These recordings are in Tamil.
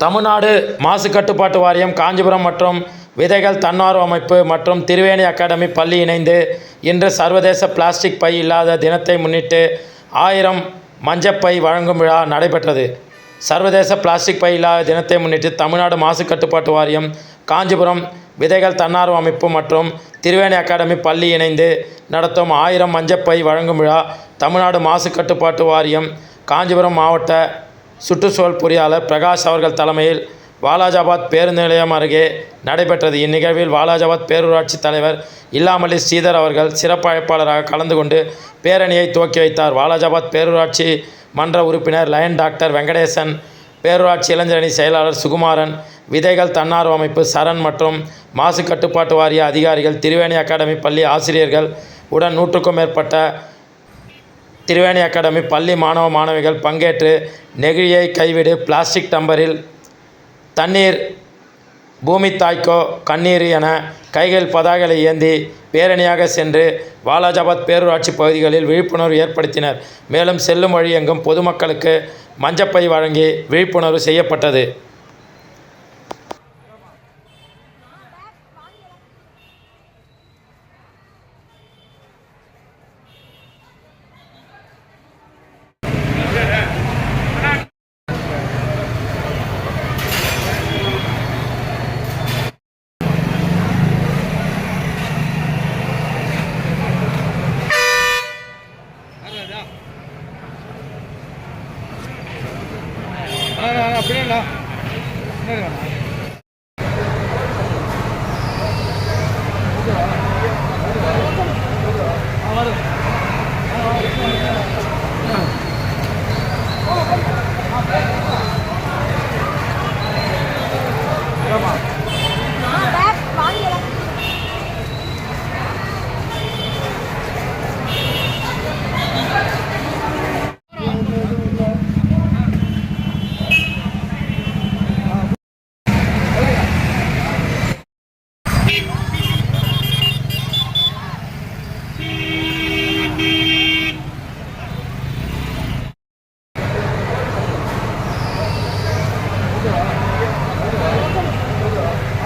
தமிழ்நாடு மாசு கட்டுப்பாட்டு வாரியம், காஞ்சிபுரம் மற்றும் விதைகள் தன்னார்வ அமைப்பு மற்றும் திரிவேணி அகாடமி பள்ளி இணைந்து இன்று சர்வதேச பிளாஸ்டிக் பை இல்லாத தினத்தை முன்னிட்டு 1000 மஞ்சப்பை வழங்கும் விழா நடைபெற்றது. சர்வதேச பிளாஸ்டிக் பை இல்லாத தினத்தை முன்னிட்டு தமிழ்நாடு மாசு கட்டுப்பாட்டு வாரியம், காஞ்சிபுரம் விதைகள் தன்னார்வ அமைப்பு மற்றும் திரிவேணி அகாடமி பள்ளி இணைந்து நடத்தும் 1000 மஞ்சப்பை வழங்கும் விழா தமிழ்நாடு மாசு கட்டுப்பாட்டு வாரியம், காஞ்சிபுரம் மாவட்ட சுற்றுச்சூழல் பொறியாளர் பிரகாஷ் அவர்கள் தலைமையில் வாலாஜாபாத் பேருந்து நிலையம் அருகே நடைபெற்றது. இந்நிகழ்வில் வாலாஜாபாத் பேரூராட்சி தலைவர் இல்லாமல்லி ஸ்ரீதர் அவர்கள் சிறப்பு அழைப்பாளராக கலந்து கொண்டு பேரணியை துவக்கி வைத்தார். வாலாஜாபாத் பேரூராட்சி மன்ற உறுப்பினர் லயன் டாக்டர் வெங்கடேசன், பேரூராட்சி இளைஞரணி செயலாளர் சுகுமாரன், விதைகள் தன்னார்வ அமைப்பு சரண் மற்றும் மாசு கட்டுப்பாட்டு வாரிய அதிகாரிகள், திரிவேணி அகாடமி பள்ளி ஆசிரியர்கள் உடன் 100க்கும் மேற்பட்ட திரிவேணி அகாடமி பள்ளி மாணவ மாணவிகள் பங்கேற்று நெகிழியை கைவிடு, பிளாஸ்டிக் டம்பரில் தண்ணீர், பூமி தாய்க்கோ கண்ணீர் என கைகள் பதாகைகளை ஏந்தி பேரணியாக சென்று வாலாஜாபாத் பேரூராட்சி பகுதிகளில் விழிப்புணர்வு ஏற்படுத்தினர். மேலும் செல்லும் வழி எங்கும் பொதுமக்களுக்கு மஞ்சப்பை வழங்கி விழிப்புணர்வு செய்யப்பட்டது.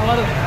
Hadi.